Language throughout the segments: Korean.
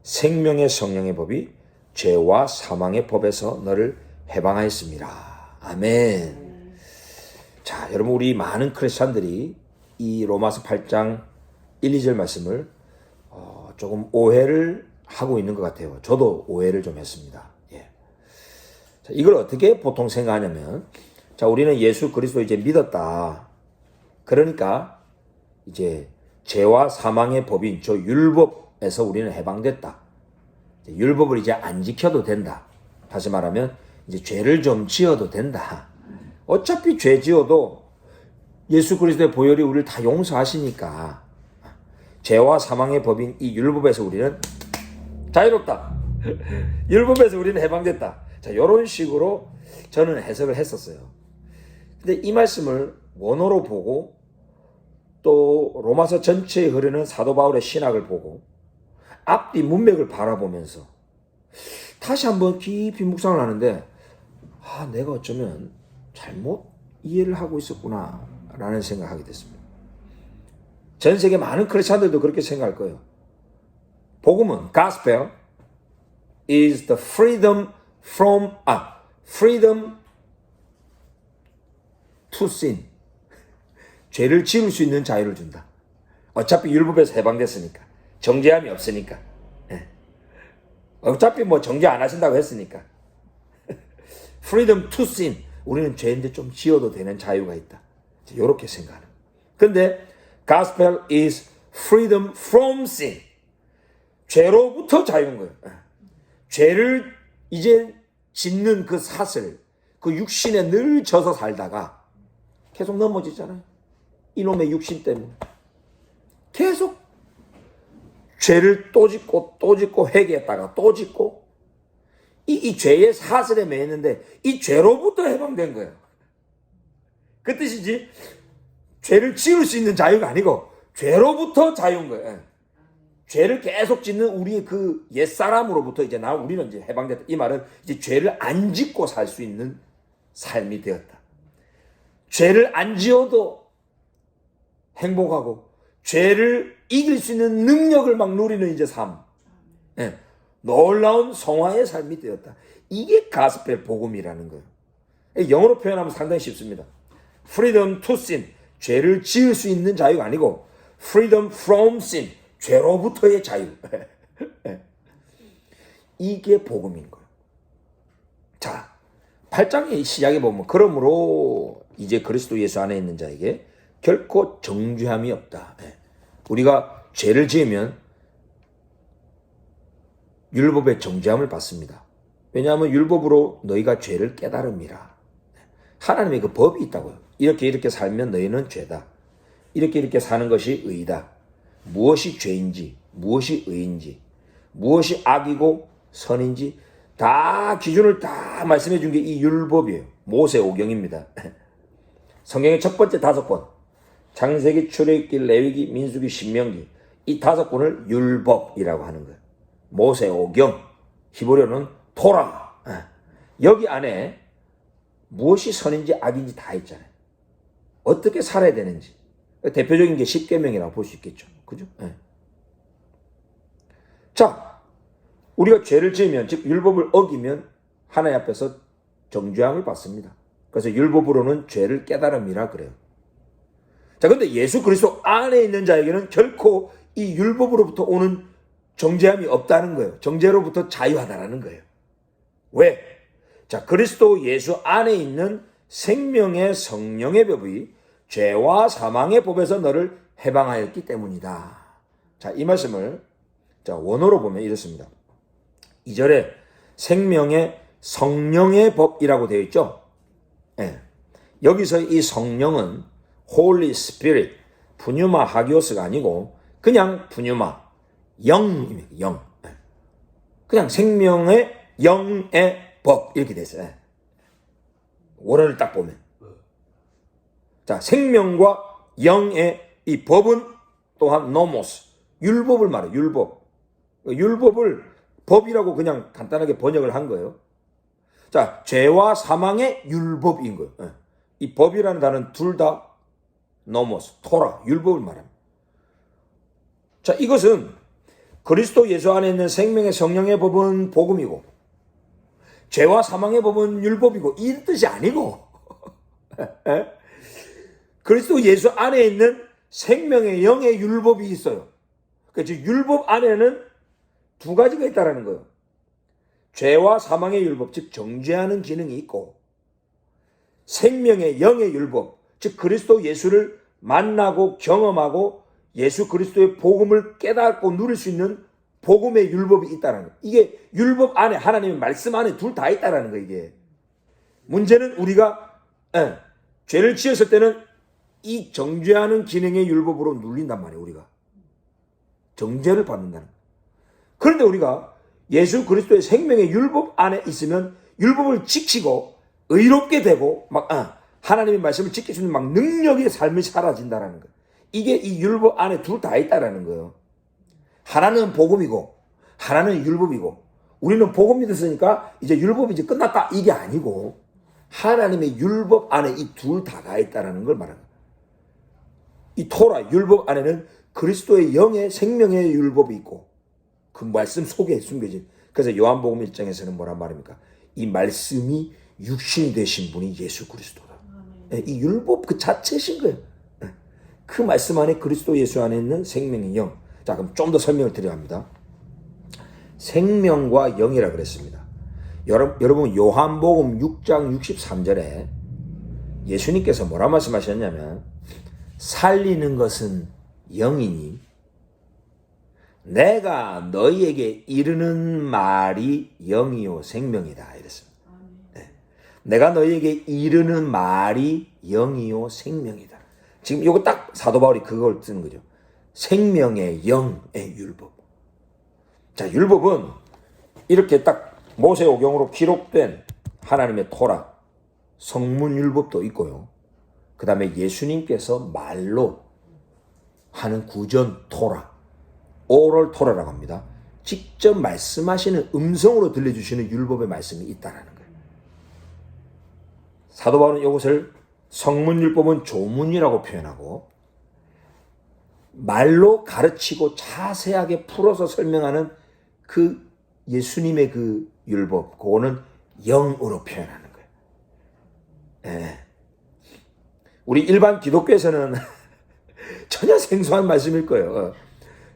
생명의 성령의 법이 죄와 사망의 법에서 너를 해방하였습니다. 아멘. 자, 여러분, 우리 많은 크리스찬들이 이 로마서 8장 1, 2절 말씀을 조금 오해를 하고 있는 것 같아요. 저도 오해를 좀 했습니다. 예. 자, 이걸 어떻게 보통 생각하냐면, 자, 우리는 예수 그리스도 이제 믿었다. 그러니까 이제 죄와 사망의 법인 저 율법에서 우리는 해방됐다. 율법을 이제 안 지켜도 된다. 다시 말하면 이제 죄를 좀 지어도 된다. 어차피 죄 지어도 예수 그리스도의 보혈이 우리를 다 용서하시니까 죄와 사망의 법인 이 율법에서 우리는 자유롭다. 율법에서 우리는 해방됐다. 자, 이런 식으로 저는 해석을 했었어요. 근데 이 말씀을 원어로 보고 또 로마서 전체에 흐르는 사도 바울의 신학을 보고 앞뒤 문맥을 바라보면서 다시 한번 깊이 묵상을 하는데 내가 어쩌면 잘못 이해를 하고 있었구나 라는 생각을 하게 됐습니다. 전 세계 많은 크리스찬들도 그렇게 생각할 거예요. 복음은 gospel is the freedom to sin. 죄를 지을 수 있는 자유를 준다. 어차피 율법에서 해방됐으니까. 정죄함이 없으니까. 어차피 뭐 정죄 안 하신다고 했으니까. freedom to sin. 우리는 죄인데 좀 지어도 되는 자유가 있다. 이렇게 생각하는. 근데 gospel is freedom from sin. 죄로부터 자유인 거예요. 죄를 이제 짓는 그 사슬, 그 육신에 늘 져서 살다가 계속 넘어지잖아요. 이놈의 육신 때문에. 계속 죄를 또 짓고 회개했다가 또 짓고 이 죄의 사슬에 매였는데 이 죄로부터 해방된 거예요. 그 뜻이지 죄를 지을 수 있는 자유가 아니고 죄로부터 자유인 거예요. 죄를 계속 짓는 우리의 그 옛사람으로부터 이제 우리는 이제 해방됐다. 이 말은 이제 죄를 안 짓고 살 수 있는 삶이 되었다. 죄를 안 지어도 행복하고 죄를 이길 수 있는 능력을 막 누리는 이제 삶. 예. 놀라운 성화의 삶이 되었다. 이게 가스펠 복음이라는 거예요. 영어로 표현하면 상당히 쉽습니다. Freedom to sin. 죄를 지을 수 있는 자유가 아니고 freedom from sin. 죄로부터의 자유. 이게 복음인 거예요. 자, 8장의 시작에 보면 그러므로 이제 그리스도 예수 안에 있는 자에게 결코 정죄함이 없다. 우리가 죄를 지으면 율법의 정죄함을 받습니다. 왜냐하면 율법으로 너희가 죄를 깨달음이라. 하나님의 그 법이 있다고요. 이렇게 살면 너희는 죄다. 이렇게 사는 것이 의다. 무엇이 죄인지, 무엇이 의인지, 무엇이 악이고 선인지 다 기준을 다 말씀해 준 게 이 율법이에요. 모세오경입니다. 성경의 첫 번째 5권, 창세기, 출애굽기, 레위기, 민수기, 신명기, 이 5권을 율법이라고 하는 거예요. 모세오경, 히브리어는 토라. 여기 안에 무엇이 선인지 악인지 다 있잖아요. 어떻게 살아야 되는지. 대표적인 게 십계명이라고 볼 수 있겠죠. 그죠? 자, 우리가 죄를 지으면, 즉 율법을 어기면 하나님 앞에서 정죄함을 받습니다. 그래서 율법으로는 죄를 깨달음이라 그래요. 자, 근데 예수 그리스도 안에 있는 자에게는 결코 이 율법으로부터 오는 정죄함이 없다는 거예요. 정죄로부터 자유하다라는 거예요. 왜? 자, 그리스도 예수 안에 있는 생명의 성령의 법이 죄와 사망의 법에서 너를 해방하였기 때문이다. 자, 이 말씀을 원어로 보면 이렇습니다. 2절에 생명의 성령의 법이라고 되어 있죠. 여기서 이 성령은 Holy Spirit, 푸뉴마 하기오스가 아니고 그냥 푸뉴마, 영입니다. 영. 그냥 생명의 영의 법 이렇게 돼 있어요. 원어를 딱 보면. 자, 생명과 영의 이 법은 또한 노모스, 율법을 말해요. 율법을 법이라고 그냥 간단하게 번역을 한 거예요. 자, 죄와 사망의 율법인 거예요. 이 법이라는 단어는 둘 다 노모스, 토라, 율법을 말합니다. 자, 이것은 그리스도 예수 안에 있는 생명의 성령의 법은 복음이고 죄와 사망의 법은 율법이고 이 뜻이 아니고 그리스도 예수 안에 있는 생명의 영의 율법이 있어요. 그래서 율법 안에는 두 가지가 있다는 거예요. 죄와 사망의 율법, 즉 정죄하는 기능이 있고 생명의 영의 율법, 즉 그리스도 예수를 만나고 경험하고 예수 그리스도의 복음을 깨닫고 누릴 수 있는 복음의 율법이 있다는 거예요. 이게 율법 안에 하나님의 말씀 안에 둘 다 있다는 거예요. 이게 문제는 우리가 죄를 지었을 때는 이 정죄하는 기능의 율법으로 눌린단 말이에요. 우리가 정죄를 받는다는 거예요. 그런데 우리가 예수 그리스도의 생명의 율법 안에 있으면 율법을 지키고 의롭게 되고 막 하나님의 말씀을 지킬 수 있는 막 능력의 삶이 사라진다는 거예요. 이게 이 율법 안에 둘 다 있다는 거예요. 하나는 복음이고 하나는 율법이고 우리는 복음 믿었으니까 이제 율법이 이제 끝났다 이게 아니고 하나님의 율법 안에 이 둘 다가 있다는 걸 말하는 거예요. 이 토라 율법 안에는 그리스도의 영의 생명의 율법이 있고 그 말씀 속에 숨겨진 그래서 요한복음 1장에서는 뭐란 말입니까? 이 말씀이 육신이 되신 분이 예수 그리스도다. 이 율법 그 자체신 거예요. 그 말씀 안에 그리스도 예수 안에 있는 생명의 영. 자, 그럼 좀 더 설명을 드려야 합니다. 생명과 영이라 그랬습니다. 여러분 요한복음 6장 63절에 예수님께서 뭐라 말씀하셨냐면 살리는 것은 영이니 내가 너희에게 이르는 말이 영이요 생명이다 이랬습니다. 내가 너희에게 이르는 말이 영이요 생명이다. 지금 이거 딱 사도 바울이 그걸 쓰는 거죠. 생명의 영의 율법. 자, 율법은 이렇게 딱 모세오경으로 기록된 하나님의 토라, 성문 율법도 있고요. 그 다음에 예수님께서 말로 하는 구전 토라, 오럴 토라라고 합니다. 직접 말씀하시는 음성으로 들려주시는 율법의 말씀이 있다는 거예요. 사도 바울은 이것을 성문율법은 조문이라고 표현하고 말로 가르치고 자세하게 풀어서 설명하는 그 예수님의 그 율법, 그거는 영으로 표현하는 거예요. 예. 우리 일반 기독교에서는 전혀 생소한 말씀일 거예요.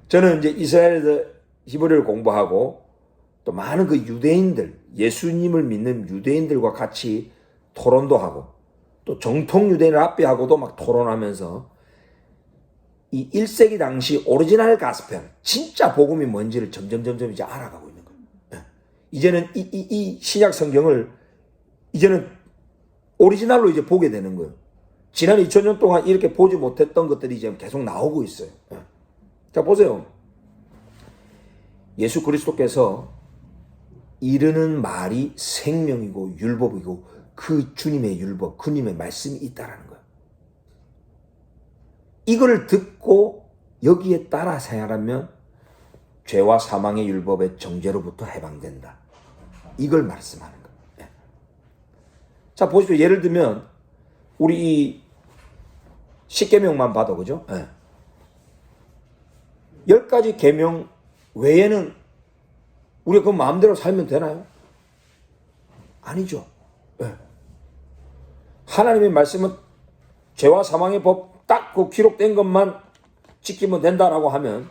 저는 이제 이스라엘에서 히브리를 공부하고 또 많은 그 유대인들, 예수님을 믿는 유대인들과 같이 토론도 하고 또 정통 유대인을 앞에 하고도 막 토론하면서 이 1세기 당시 오리지널 가스펠, 진짜 복음이 뭔지를 점점 이제 알아가고 있는 거예요. 이제는 이 신약 성경을 이제는 오리지널로 이제 보게 되는 거예요. 지난 2000년 동안 이렇게 보지 못했던 것들이 이제 계속 나오고 있어요. 자, 보세요. 예수 그리스도께서 이르는 말이 생명이고 율법이고 그 주님의 율법, 그님의 말씀이 있다라는 거예요. 이걸 듣고 여기에 따라 생활하면 죄와 사망의 율법의 정죄로부터 해방된다. 이걸 말씀하는 거예요. 자, 보십시오. 예를 들면 우리 이 10계명만 봐도 그죠? 10가지 계명 외에는 우리가 그 마음대로 살면 되나요? 아니죠. 하나님의 말씀은 죄와 사망의 법 딱 그 기록된 것만 지키면 된다라고 하면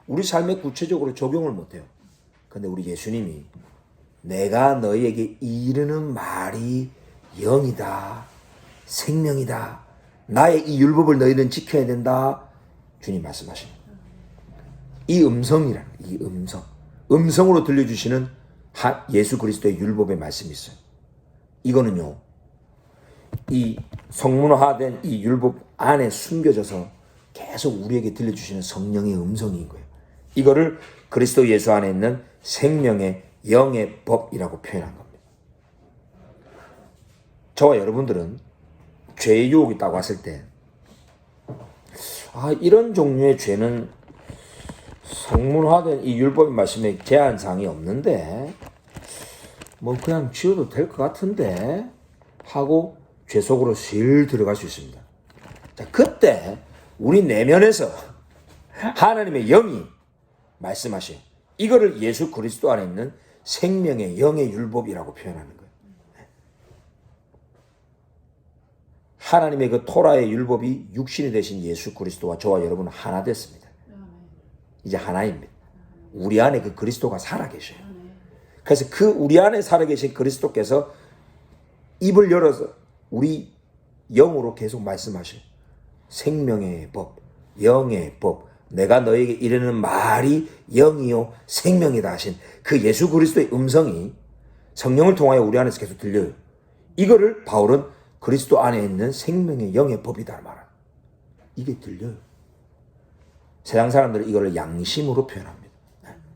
우리 삶에 구체적으로 적용을 못해요. 근데 우리 예수님이 내가 너희에게 이르는 말이 영이다, 생명이다, 나의 이 율법을 너희는 지켜야 된다. 주님 말씀하십니다. 이 음성이라, 이 음성으로 들려주시는 예수 그리스도의 율법의 말씀이 있어요. 이거는요, 이 성문화된 이 율법 안에 숨겨져서 계속 우리에게 들려주시는 성령의 음성인 거예요. 이거를 그리스도 예수 안에 있는 생명의 영의 법이라고 표현한 겁니다. 저와 여러분들은 죄의 유혹이 딱 왔을 때, 이런 종류의 죄는 성문화된 이 율법의 말씀에 제한사항이 없는데, 뭐 그냥 지어도 될 것 같은데, 하고 죄 속으로 슬 들어갈 수 있습니다. 자, 그때 우리 내면에서 하나님의 영이 말씀하셔요. 이거를 예수 그리스도 안에 있는 생명의 영의 율법이라고 표현하는 거예요. 하나님의 그 토라의 율법이 육신이 되신 예수 그리스도와 저와 여러분은 하나 됐습니다. 이제 하나입니다. 우리 안에 그 그리스도가 살아계셔요. 그래서 그 우리 안에 살아계신 그리스도께서 입을 열어서 우리 영으로 계속 말씀하셔요. 생명의 법, 영의 법, 내가 너에게 이르는 말이 영이요 생명이다 하신 그 예수 그리스도의 음성이 성령을 통하여 우리 안에서 계속 들려요. 이거를 바울은 그리스도 안에 있는 생명의 영의 법이다 말합니다. 이게 들려요. 세상 사람들은 이거를 양심으로 표현합니다.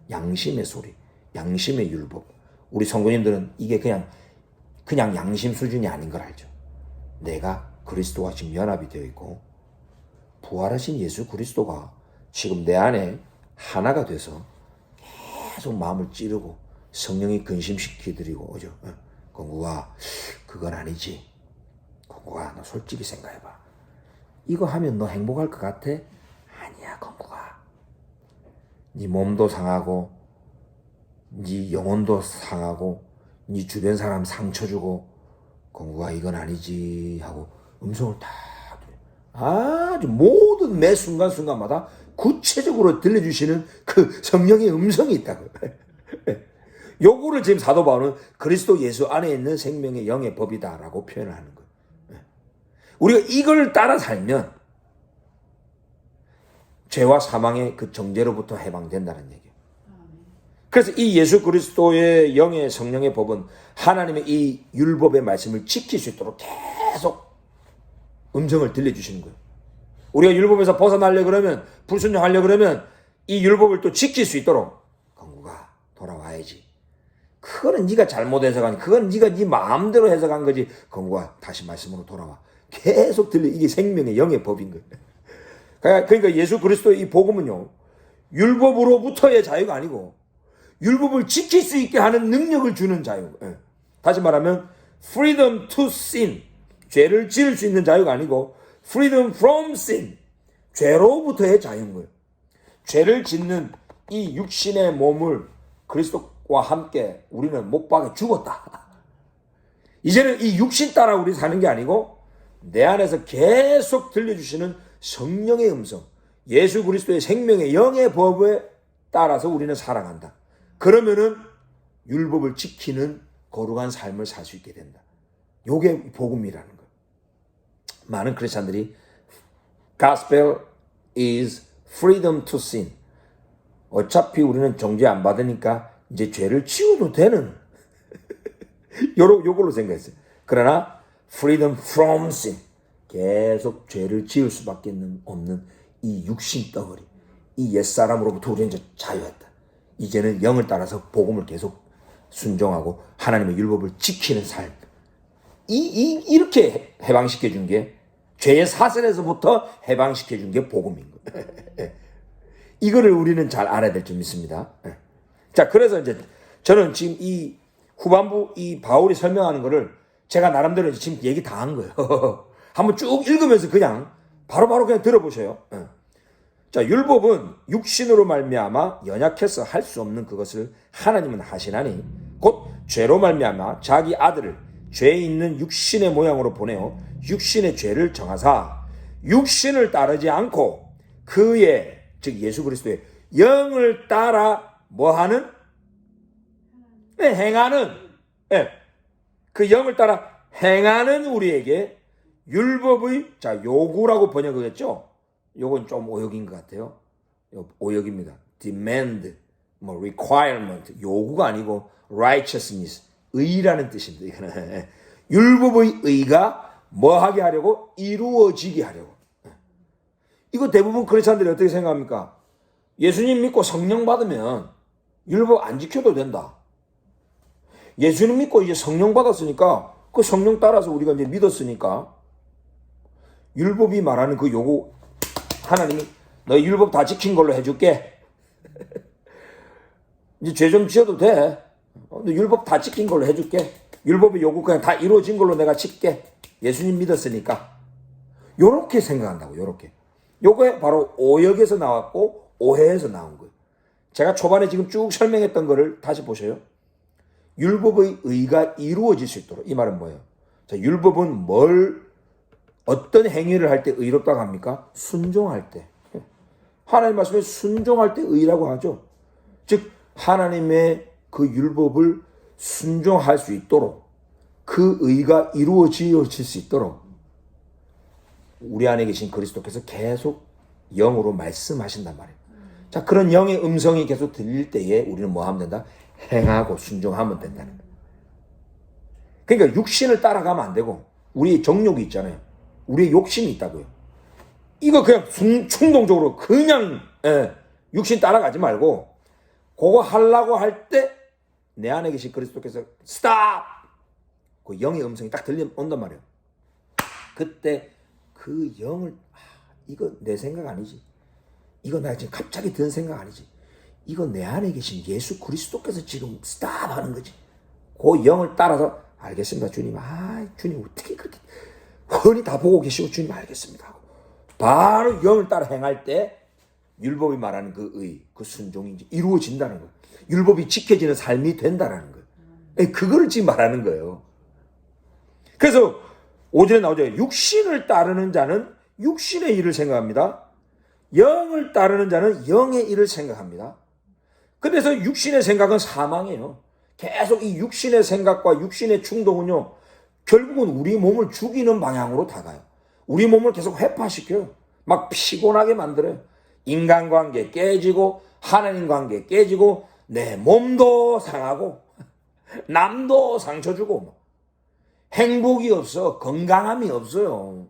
양심의 소리, 양심의 율법. 우리 성도님들은 이게 그냥 양심 수준이 아닌 걸 알죠. 내가 그리스도와 지금 연합이 되어 있고 부활하신 예수 그리스도가 지금 내 안에 하나가 돼서 계속 마음을 찌르고 성령이 근심시키드리고 오죠. 공구가 그건 아니지. 공구가 너 솔직히 생각해봐. 이거 하면 너 행복할 것 같아? 아니야 공구가. 네 몸도 상하고 네 영혼도 상하고 네 주변 사람 상처 주고 공구가 이건 아니지 하고 음성을 다 아주 모든 매 순간순간마다 구체적으로 들려주시는 그 성령의 음성이 있다고요. 요거를 지금 사도 바울은 그리스도 예수 안에 있는 생명의 영의 법이다라고 표현을 하는 거예요. 우리가 이걸 따라 살면 죄와 사망의 그 정죄로부터 해방된다는 얘기예요. 그래서 이 예수 그리스도의 영의 성령의 법은 하나님의 이 율법의 말씀을 지킬 수 있도록 계속 음성을 들려주시는 거예요. 우리가 율법에서 벗어나려 그러면, 불순종하려 그러면 이 율법을 또 지킬 수 있도록 공구가 돌아와야지. 그거는 네가 잘못 해석한, 그건 네가 네 마음대로 해석한 거지. 공구가 다시 말씀으로 돌아와. 계속 들려. 이게 생명의 영의 법인 거예요. 그러니까 예수 그리스도의 이 복음은요, 율법으로부터의 자유가 아니고 율법을 지킬 수 있게 하는 능력을 주는 자유. 다시 말하면 freedom to sin, 죄를 지을 수 있는 자유가 아니고 freedom from sin, 죄로부터의 자유인 거예요. 죄를 짓는 이 육신의 몸을 그리스도와 함께 우리는 못 박아 죽었다. 이제는 이 육신 따라 우리 사는 게 아니고 내 안에서 계속 들려주시는 성령의 음성, 예수 그리스도의 생명의 영의 법에 따라서 우리는 살아간다. 그러면은 율법을 지키는 거룩한 삶을 살 수 있게 된다. 요게 복음이라는 거예요. 많은 크리스찬들이 Gospel is freedom to sin. 어차피 우리는 정죄 안 받으니까 이제 죄를 지워도 되는 요걸로 생각했어요. 그러나 freedom from sin, 계속 죄를 지을 수밖에 없는 이 육신 덩어리, 이 옛사람으로부터 우리는 이제 자유했다. 이제는 영을 따라서 복음을 계속 순종하고 하나님의 율법을 지키는 삶. 이렇게 해방시켜 준 게, 죄의 사슬에서부터 해방시켜 준 게 복음인 거예요. 이거를 우리는 잘 알아야 될 줄 믿습니다. 자, 그래서 이제 저는 지금 이 후반부 이 바울이 설명하는 거를 제가 나름대로 지금 얘기 다 한 거예요. 한번 쭉 읽으면서 그냥 바로바로 그냥 들어보세요. 자, 율법은 육신으로 말미암아 연약해서 할 수 없는 그것을 하나님은 하시나니 곧 죄로 말미암아 자기 아들을 죄 있는 육신의 모양으로 보내어 육신의 죄를 정하사 육신을 따르지 않고 그의, 즉 예수 그리스도의 영을 따라 뭐하는? 행하는, 그 영을 따라 행하는 우리에게 율법의, 자, 요구라고 번역하겠죠? 요건 좀 오역인 것 같아요. 오역입니다. demand, requirement, 요구가 아니고 righteousness, 의라는 뜻입니다. 이거는 율법의 의가 뭐 하게 하려고? 이루어지게 하려고. 이거 대부분 크리스찬들이 어떻게 생각합니까? 예수님 믿고 성령 받으면 율법 안 지켜도 된다. 예수님 믿고 이제 성령 받았으니까 그 성령 따라서 우리가 이제 믿었으니까 율법이 말하는 그 요구, 하나님이 너 율법 다 지킨 걸로 해줄게. 이제 죄 좀 지어도 돼. 너 율법 다 지킨 걸로 해줄게. 율법의 요구 그냥 다 이루어진 걸로 내가 칠게. 예수님 믿었으니까. 요렇게 생각한다고, 요렇게. 요게 바로 오역에서 나왔고 오해에서 나온 거예요. 제가 초반에 지금 쭉 설명했던 거를 다시 보세요. 율법의 의가 이루어질 수 있도록. 이 말은 뭐예요? 자, 율법은 어떤 행위를 할 때 의롭다고 합니까? 순종할 때. 하나님 말씀에 순종할 때 의라고 하죠. 즉 하나님의 그 율법을 순종할 수 있도록, 그 의가 이루어질 수 있도록 우리 안에 계신 그리스도께서 계속 영으로 말씀하신단 말이에요. 자, 그런 영의 음성이 계속 들릴 때에 우리는 뭐 하면 된다? 행하고 순종하면 된다는 거예요. 그러니까 육신을 따라가면 안 되고, 우리의 정욕이 있잖아요. 우리의 욕심이 있다고요. 이거 그냥 충동적으로 그냥 육신 따라가지 말고, 그거 하려고 할 때 내 안에 계신 그리스도께서 스탑! 그 영의 음성이 딱 들려온단 말이에요. 그때 그 영을, 이거 내 생각 아니지. 이거 나 지금 갑자기 든 생각 아니지. 이거 내 안에 계신 예수 그리스도께서 지금 스탑 하는 거지. 그 영을 따라서 알겠습니다 주님. 주님 어떻게 그렇게 훤히 다 보고 계시고 주님 알겠습니다. 바로 영을 따라 행할 때 율법이 말하는 그 의, 그 순종이 이제 이루어진다는 거예요. 율법이 지켜지는 삶이 된다는 거예요. 그거를 지금 말하는 거예요. 그래서 5절에 나오죠. 육신을 따르는 자는 육신의 일을 생각합니다. 영을 따르는 자는 영의 일을 생각합니다. 그래서 육신의 생각은 사망이에요. 계속 이 육신의 생각과 육신의 충동은요, 결국은 우리 몸을 죽이는 방향으로 다가요. 우리 몸을 계속 회파시켜요. 막 피곤하게 만들어요. 인간관계 깨지고 하나님 관계 깨지고 내 몸도 상하고 남도 상처 주고 행복이 없어. 건강함이 없어요.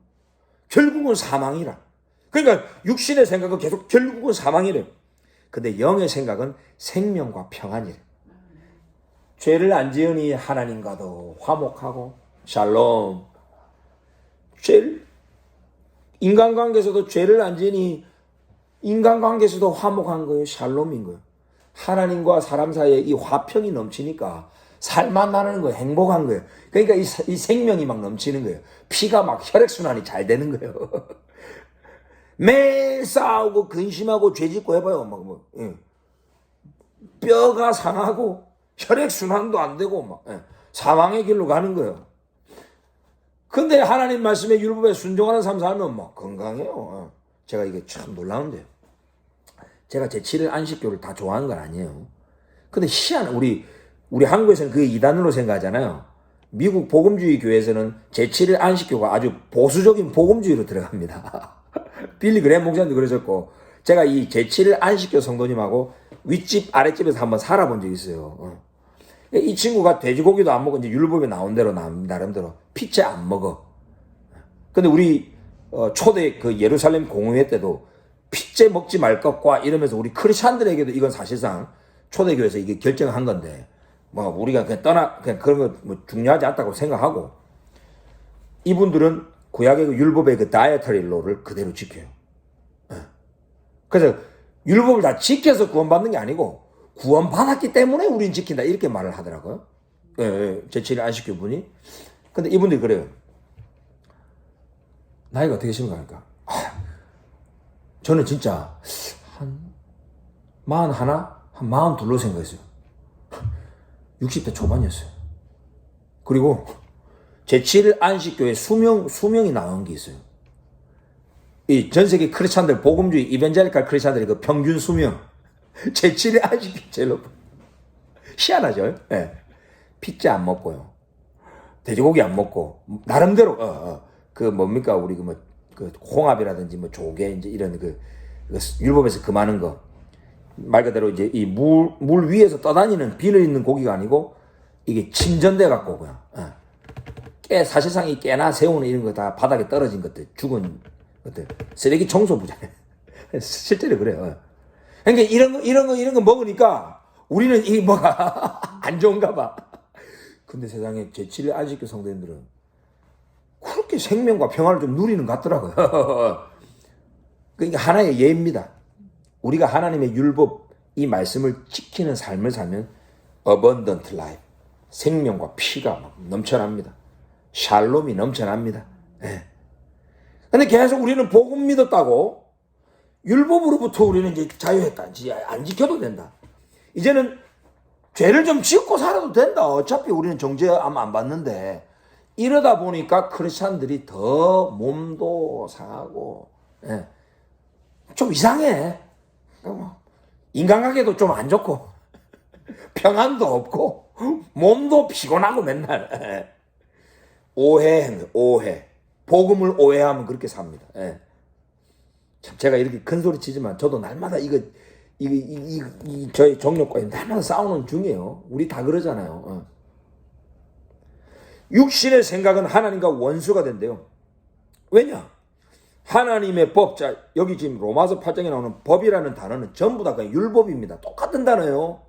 결국은 사망이라. 그러니까 육신의 생각은 계속 결국은 사망이래요. 근데 영의 생각은 생명과 평안이래요. 죄를 안 지으니 하나님과도 화목하고 샬롬. 인간관계에서도 죄를 안 지으니 인간관계에서도 화목한 거예요. 샬롬인 거예요. 하나님과 사람 사이에 이 화평이 넘치니까 살만나는 거예요. 행복한 거예요. 그러니까 이 생명이 막 넘치는 거예요. 피가 막 혈액순환이 잘 되는 거예요. 매일 싸우고 근심하고 죄짓고 해봐요. 뼈가 상하고 혈액순환도 안 되고 사망의 길로 가는 거예요. 근데 하나님 말씀에 율법에 순종하는 삶 살면 건강해요. 제가 이게 참 놀라운데요. 제가 제7일 안식교를 다 좋아하는 건 아니에요. 근데 우리 한국에서는 그게 이단으로 생각하잖아요. 미국 복음주의 교회에서는 제7일 안식교가 아주 보수적인 복음주의로 들어갑니다. 빌리 그레이엄 목사님도 그러셨고, 제가 이 제7일 안식교 성도님하고 윗집 아랫집에서 한번 살아본 적이 있어요. 이 친구가 돼지고기도 안 먹고 이제 율법에 나온 대로 나름대로 피채 안 먹어. 근데 우리 초대 그 예루살렘 공회 때도 피채 먹지 말 것과 이러면서 우리 크리스찬들에게도 이건 사실상 초대교회에서 이게 결정한 건데, 우리가 그냥 그런 거 중요하지 않다고 생각하고, 이분들은 구약의 그 율법의 그 다이어터리 로를 그대로 지켜요. 그래서 율법을 다 지켜서 구원받는 게 아니고 구원받았기 때문에 우린 지킨다 이렇게 말을 하더라고요. 제7일 안식교 분이. 근데 이분들이 그래요. 나이가 어떻게 되십니까? 저는 진짜 한 41? 한 42로 생각했어요. 60대 초반이었어요. 그리고 제7일 안식교에 수명이 나온 게 있어요. 이 전 세계 크리스찬들, 복음주의, 이벤젤리칼 크리스찬들의 그 평균 수명. 제7일 안식교 제일 높아요. 희한하죠? 예. 피자 안 먹고요. 돼지고기 안 먹고, 나름대로, 우리 그 홍합이라든지 조개, 이제 이런 율법에서 그 많은 거. 말 그대로 이제 이 물 위에서 떠다니는 비늘 있는 고기가 아니고, 이게 침전돼 갖고, 그냥, 사실상 이 깨나 새우는 이런 거 다 바닥에 떨어진 것들, 죽은 것들, 쓰레기 청소부잖아요. 실제로 그래요. 그러니까 이런 거 먹으니까 우리는 이 뭐가 안 좋은가 봐. 근데 세상에 제7일 안식교 성도님들은 그렇게 생명과 평화를 좀 누리는 것 같더라고요. 그러니까 하나의 예입니다. 우리가 하나님의 율법, 이 말씀을 지키는 삶을 살면 abundant life, 생명과 피가 막 넘쳐납니다. 샬롬이 넘쳐납니다. 예. 근데 계속 우리는 복음 믿었다고 율법으로부터 우리는 이제 자유했다. 이제 안 지켜도 된다. 이제는 죄를 좀 짓고 살아도 된다. 어차피 우리는 정죄 아마 안 받는데. 이러다 보니까 크리스찬들이 더 몸도 상하고, 예. 좀 이상해. 인간관계도 좀 안 좋고, 평안도 없고, 몸도 피곤하고 맨날. 예. 오해. 복음을 오해하면 그렇게 삽니다. 예. 참 제가 이렇게 큰 소리 치지만 저도 날마다 저희 종족과 날마다 싸우는 중이에요. 우리 다 그러잖아요. 육신의 생각은 하나님과 원수가 된대요. 왜냐? 하나님의 법, 자, 여기 지금 로마서 8장에 나오는 법이라는 단어는 전부 다 그냥 율법입니다. 똑같은 단어예요.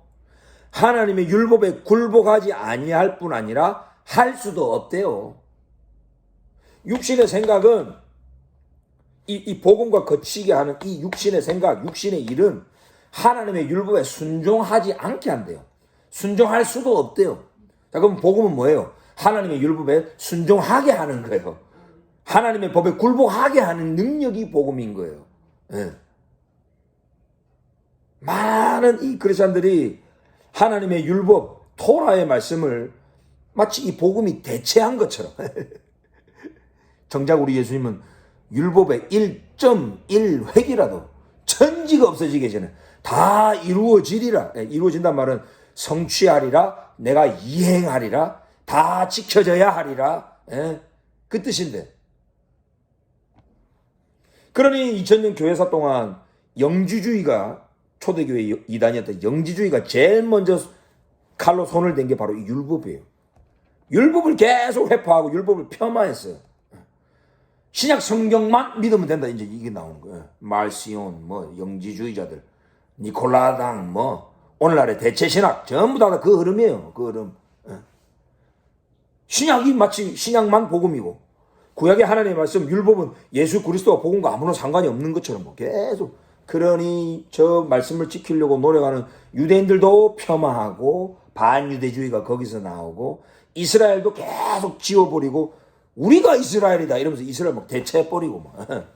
하나님의 율법에 굴복하지 아니할 뿐 아니라 할 수도 없대요. 육신의 생각은 이 복음과 거치게 하는 이 육신의 생각, 육신의 일은 하나님의 율법에 순종하지 않게 한대요. 순종할 수도 없대요. 자, 그럼 복음은 뭐예요? 하나님의 율법에 순종하게 하는 거예요. 하나님의 법에 굴복하게 하는 능력이 복음인 거예요. 네. 많은 이 크리스천들이 하나님의 율법, 토라의 말씀을 마치 이 복음이 대체한 것처럼 정작 우리 예수님은 율법의 1.1획이라도 천지가 없어지기 전에 다 이루어지리라. 이루어진단 말은 성취하리라, 내가 이행하리라, 다 지켜져야 하리라. 그 뜻인데. 그러니 2000년 교회사 동안 영지주의가, 초대교회 이단이었던 영지주의가 제일 먼저 칼로 손을 댄 게 바로 이 율법이에요. 율법을 계속 회파하고 율법을 폄하했어요. 신약 성경만 믿으면 된다. 이제 이게 나오는 거예요. 말시온, 영지주의자들, 니콜라당, 오늘날의 대체신학, 전부 다 그 흐름이에요. 그 흐름. 신약이 마치 신약만 복음이고, 구약의 하나님의 말씀, 율법은 예수 그리스도와 복음과 아무런 상관이 없는 것처럼 계속. 그러니 저 말씀을 지키려고 노력하는 유대인들도 폄하하고, 반유대주의가 거기서 나오고, 이스라엘도 계속 지워버리고, 우리가 이스라엘이다 이러면서 이스라엘 막 대체해버리고 막.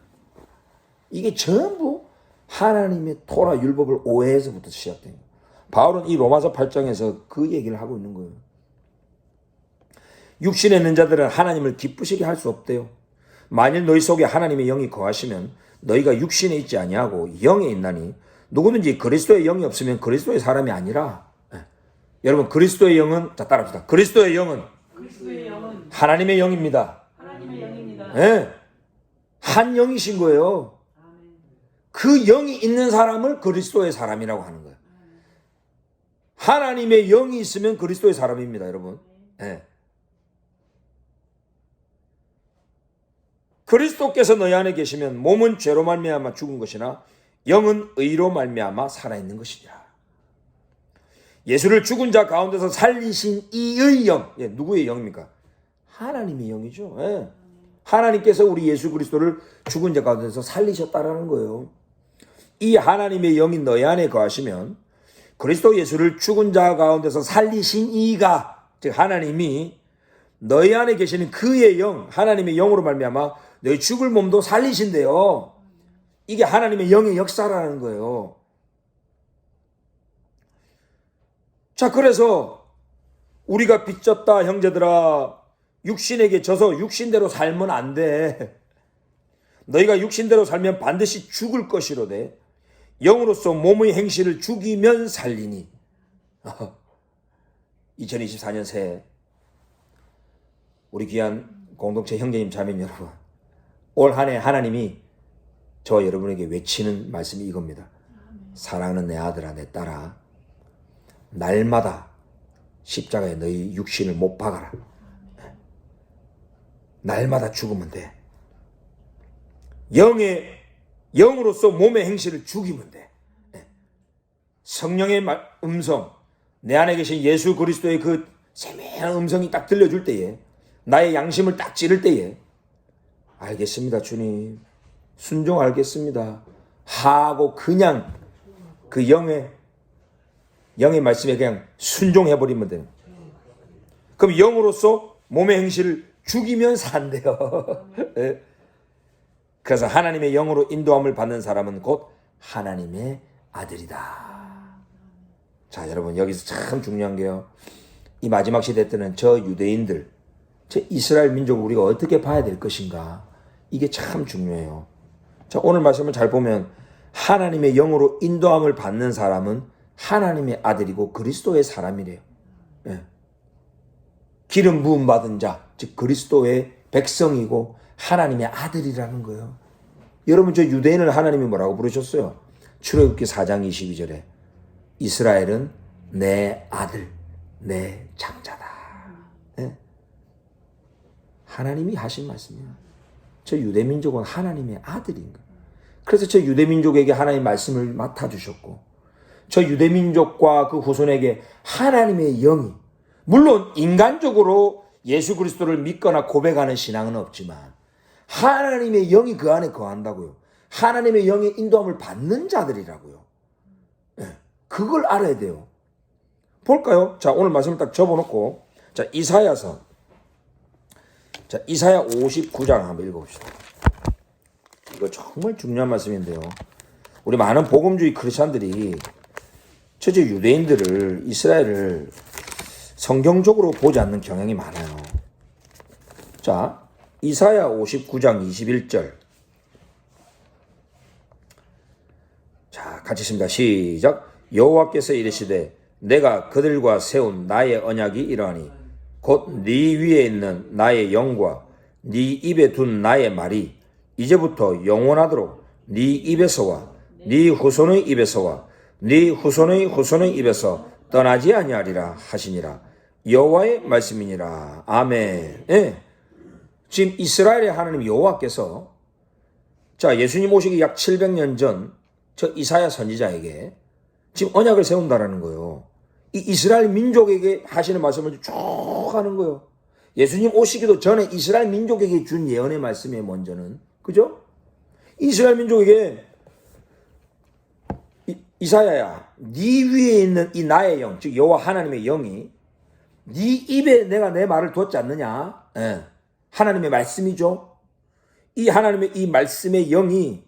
이게 전부 하나님의 토라 율법을 오해해서부터 시작된 거예요. 바울은 이 로마서 8장에서 그 얘기를 하고 있는 거예요. 육신에 있는 자들은 하나님을 기쁘시게 할 수 없대요. 만일 너희 속에 하나님의 영이 거하시면 너희가 육신에 있지 아니하고 영에 있나니 누구든지 그리스도의 영이 없으면 그리스도의 사람이 아니라. 여러분, 그리스도의 영은, 자, 따라합시다. 그리스도의 영은 하나님의 영입니다. 하나님의 영입니다. 네. 한 영이신 거예요. 그 영이 있는 사람을 그리스도의 사람이라고 하는 거예요. 하나님의 영이 있으면 그리스도의 사람입니다, 여러분. 네. 그리스도께서 너희 안에 계시면 몸은 죄로 말미암아 죽은 것이나 영은 의로 말미암아 살아있는 것이니라. 예수를 죽은 자 가운데서 살리신 이의 영, 누구의 영입니까? 하나님의 영이죠. 하나님께서 우리 예수 그리스도를 죽은 자 가운데서 살리셨다라는 거예요. 이 하나님의 영이 너희 안에 거하시면 그리스도 예수를 죽은 자 가운데서 살리신 이가, 즉 하나님이 너희 안에 계시는 그의 영, 하나님의 영으로 말미암아 너희 죽을 몸도 살리신대요. 이게 하나님의 영의 역사라는 거예요. 자, 그래서 우리가 빚졌다 형제들아, 육신에게 져서 육신대로 살면 안 돼. 너희가 육신대로 살면 반드시 죽을 것이로되 영으로서 몸의 행실을 죽이면 살리니. 2024년 새해 우리 귀한 공동체 형제님 자매님 여러분, 올 한 해 하나님이 저와 여러분에게 외치는 말씀이 이겁니다. 사랑하는 내 아들아, 내 딸아, 날마다 십자가에 너희 육신을 못 박아라. 날마다 죽으면 돼. 영으로서 몸의 행실을 죽이면 돼. 성령의 음성, 내 안에 계신 예수 그리스도의 그 세밀한 음성이 딱 들려줄 때에, 나의 양심을 딱 찌를 때에, 알겠습니다 주님, 순종하겠습니다 하고 그냥 그 영의 말씀에 그냥 순종해버리면 돼요. 그럼 영으로서 몸의 행실을 죽이면 산대요. 그래서 하나님의 영으로 인도함을 받는 사람은 곧 하나님의 아들이다. 자, 여러분 여기서 참 중요한 게요. 이 마지막 시대 때는 저 유대인들, 저 이스라엘 민족을 우리가 어떻게 봐야 될 것인가. 이게 참 중요해요. 자, 오늘 말씀을 잘 보면 하나님의 영으로 인도함을 받는 사람은 하나님의 아들이고 그리스도의 사람이래요. 예. 기름 부음 받은 자, 즉 그리스도의 백성이고 하나님의 아들이라는 거예요. 여러분 저 유대인을 하나님이 뭐라고 부르셨어요? 출애굽기 4장 22절에 이스라엘은 내 아들, 내 장자다. 네? 하나님이 하신 말씀이에요. 저 유대민족은 하나님의 아들인 거예요. 그래서 저 유대민족에게 하나님의 말씀을 맡아주셨고 저 유대민족과 그 후손에게 하나님의 영이, 물론 인간적으로 예수 그리스도를 믿거나 고백하는 신앙은 없지만 하나님의 영이 그 안에 거한다고요. 하나님의 영의 인도함을 받는 자들이라고요. 네, 그걸 알아야 돼요. 볼까요? 자, 오늘 말씀을 딱 접어놓고 자, 이사야서. 자, 이사야 59장 한번 읽어봅시다. 이거 정말 중요한 말씀인데요. 우리 많은 복음주의 크리스찬들이 저 유대인들을, 이스라엘을 성경적으로 보지 않는 경향이 많아요. 자, 이사야 59장 21절. 자, 같이 읽습니다. 시작. 여호와께서 이르시되 내가 그들과 세운 나의 언약이 이러하니 곧 네 위에 있는 나의 영과 네 입에 둔 나의 말이 이제부터 영원하도록 네 입에서와 네 후손의 입에서와 네 후손의 후손의 입에서 떠나지 아니하리라 하시니라. 여호와의 말씀이니라. 아멘. 예. 지금 이스라엘의 하나님 여호와께서 자, 예수님 오시기 약 700년 전 저 이사야 선지자에게 지금 언약을 세운다라는 거예요. 이 이스라엘 민족에게 하시는 말씀을 쭉 하는 거예요. 예수님 오시기도 전에 이스라엘 민족에게 준 예언의 말씀이에요. 먼저는. 그죠? 이스라엘 민족에게 이사야야, 네 위에 있는 이 나의 영, 즉 여호와 하나님의 영이 네 입에 내가 내 말을 뒀지 않느냐? 예. 하나님의 말씀이죠. 이 하나님의 이 말씀의 영이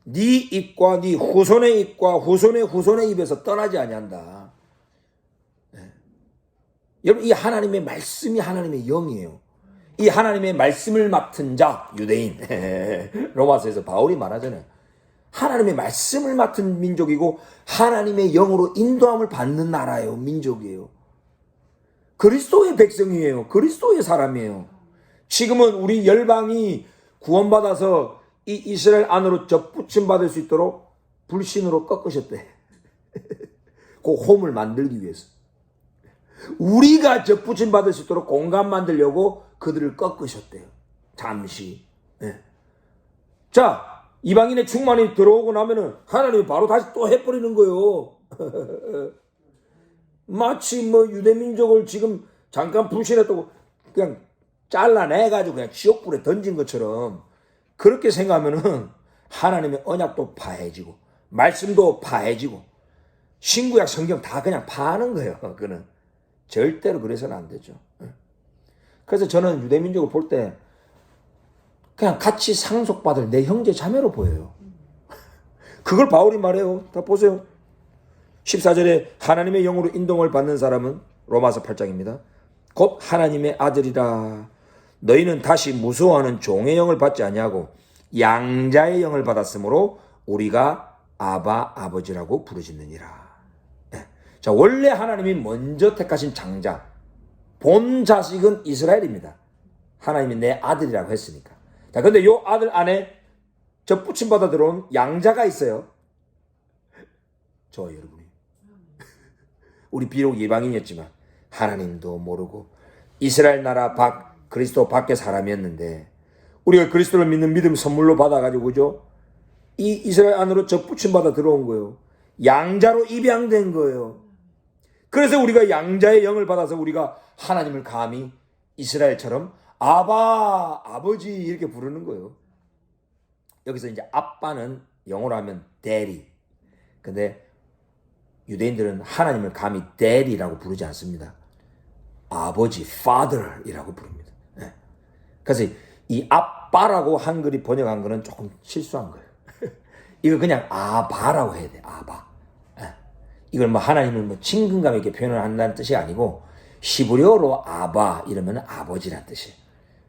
네 입과 네 후손의 입과 후손의 후손의 입에서 떠나지 아니한다. 예. 여러분 이 하나님의 말씀이 하나님의 영이에요. 이 하나님의 말씀을 맡은 자 유대인 로마서에서 바울이 말하잖아요. 하나님의 말씀을 맡은 민족이고 하나님의 영으로 인도함을 받는 나라예요. 민족이에요. 그리스도의 백성이에요. 그리스도의 사람이에요. 지금은 우리 열방이 구원받아서 이 이스라엘 안으로 접붙임 받을 수 있도록 불신으로 꺾으셨대. 그 홈을 만들기 위해서. 우리가 접붙임 받을 수 있도록 공간 만들려고 그들을 꺾으셨대요. 잠시. 네. 자, 이방인의 충만이 들어오고 나면은 하나님이 바로 다시 또 해버리는 거예요. 마치 뭐 유대민족을 지금 잠깐 불신했다고 그냥 잘라내가지고 그냥 지옥불에 던진 것처럼 그렇게 생각하면은 하나님의 언약도 파해지고 말씀도 파해지고 신구약 성경 다 그냥 파는 거예요. 그는 절대로 그래서는 안 되죠. 그래서 저는 유대민족을 볼 때 그냥 같이 상속받을 내 형제 자매로 보여요. 그걸 바울이 말해요. 다 보세요. 14절에 하나님의 영으로 인동을 받는 사람은 로마서 8장입니다. 곧 하나님의 아들이라. 너희는 다시 무서워하는 종의 영을 받지 아니하고 양자의 영을 받았으므로 우리가 아바 아버지라고 부르짖느니라. 네. 자, 원래 하나님이 먼저 택하신 장자, 본 자식은 이스라엘입니다. 하나님이 내 아들이라고 했으니까. 자, 근데 요 아들 안에 저 부침받아 들어온 양자가 있어요. 저 여러분이. 우리 비록 이방인이었지만 하나님도 모르고 이스라엘 나라 그리스도 밖의 사람이었는데 우리가 그리스도를 믿는 믿음 선물로 받아가지고 그죠? 이 이스라엘 안으로 접붙임받아 들어온 거예요. 양자로 입양된 거예요. 그래서 우리가 양자의 영을 받아서 우리가 하나님을 감히 이스라엘처럼 아바, 아버지 이렇게 부르는 거예요. 여기서 이제 아빠는 영어로 하면 daddy. 근데 유대인들은 하나님을 감히 daddy라고 부르지 않습니다. 아버지, father이라고 부릅니다. 네. 그래서 이 아빠라고 한글이 번역한 거는 조금 실수한 거예요. 이거 그냥 아바라고 해야 돼. 아바. 이걸 뭐 하나님을 뭐 친근감 있게 표현을 한다는 뜻이 아니고 히브리어로 아바 이러면 아버지란 뜻이에요.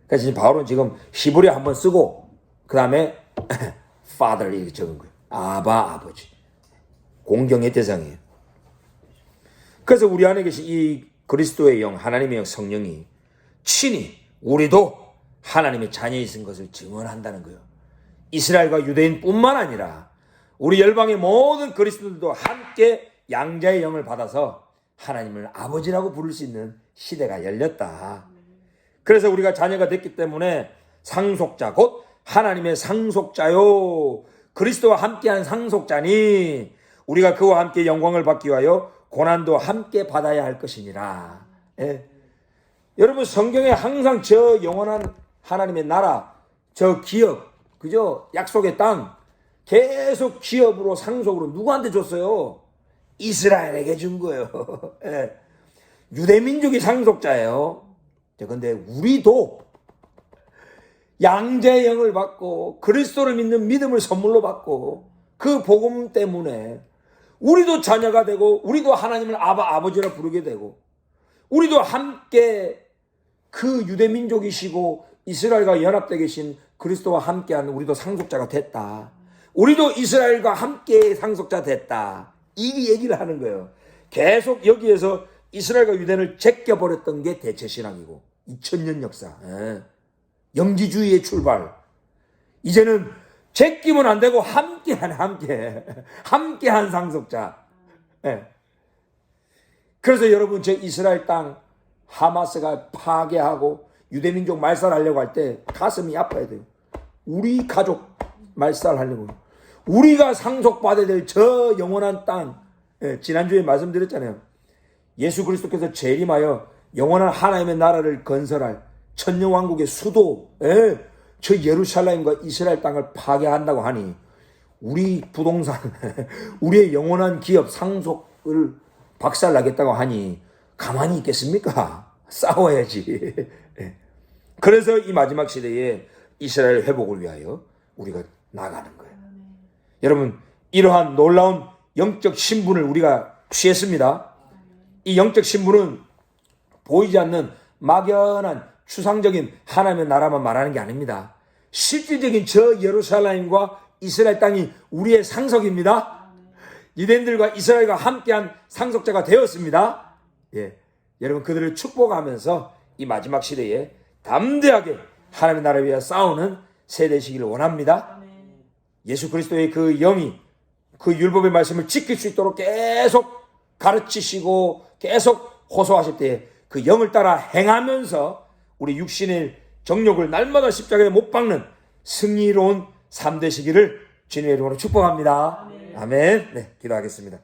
그래서 지금 바울은 지금 히브리어 한번 쓰고 그 다음에 father 이렇게 적은 거예요. 아바 아버지. 공경의 대상이에요. 그래서 우리 안에 계신 이 그리스도의 영, 하나님의 영, 성령이 친히 우리도 하나님의 자녀이신 것을 증언한다는 거예요. 이스라엘과 유대인뿐만 아니라 우리 열방의 모든 그리스도들도 함께 양자의 영을 받아서 하나님을 아버지라고 부를 수 있는 시대가 열렸다. 그래서 우리가 자녀가 됐기 때문에 상속자, 곧 하나님의 상속자요. 그리스도와 함께한 상속자니 우리가 그와 함께 영광을 받기 위하여 고난도 함께 받아야 할 것이니라. 예. 여러분 성경에 항상 저 영원한 하나님의 나라, 저 기업, 그죠? 약속의 땅 계속 기업으로 상속으로 누구한테 줬어요? 이스라엘에게 준 거예요. 예. 유대민족이 상속자예요. 그런데 우리도 양자의 영을 받고 그리스도를 믿는 믿음을 선물로 받고 그 복음 때문에 우리도 자녀가 되고 우리도 하나님을 아버지라 부르게 되고 우리도 함께 그 유대민족이시고 이스라엘과 연합되어 계신 그리스도와 함께하는 우리도 상속자가 됐다. 우리도 이스라엘과 함께 상속자 됐다. 이 얘기를 하는 거예요. 계속 여기에서 이스라엘과 유대인을 제껴버렸던 게 대체신앙이고 2000년 역사. 영지주의의 출발. 이제는 제끼면 안 되고 함께한 상속자. 그래서 여러분 저 이스라엘 땅 하마스가 파괴하고 유대민족 말살하려고 할 때 가슴이 아파야 돼요. 우리 가족 말살하려고. 우리가 상속받아야 될 저 영원한 땅. 지난주에 말씀드렸잖아요. 예수 그리스도께서 재림하여 영원한 하나님의 나라를 건설할 천년왕국의 수도, 저 예루살렘과 이스라엘 땅을 파괴한다고 하니 우리 부동산, 우리의 영원한 기업 상속을 박살나겠다고 하니 가만히 있겠습니까? 싸워야지. 그래서 이 마지막 시대에 이스라엘 회복을 위하여 우리가 나가는 거예요. 여러분 이러한 놀라운 영적 신분을 우리가 취했습니다. 이 영적 신분은 보이지 않는 막연한 추상적인 하나님의 나라만 말하는 게 아닙니다. 실질적인 저 예루살렘과 이스라엘 땅이 우리의 상속입니다. 유대인들과 이스라엘과 함께한 상속자가 되었습니다. 예, 여러분 그들을 축복하면서 이 마지막 시대에 담대하게 하나님의 나라를 위해 싸우는 세대시기를 원합니다. 예수 그리스도의 그 영이 그 율법의 말씀을 지킬 수 있도록 계속 가르치시고 계속 호소하실 때 그 영을 따라 행하면서 우리 육신의 정욕을 날마다 십자가에 못 박는 승리로운 삶 되시기를 주님의 이름으로 축복합니다. 아멘. 네, 기도하겠습니다.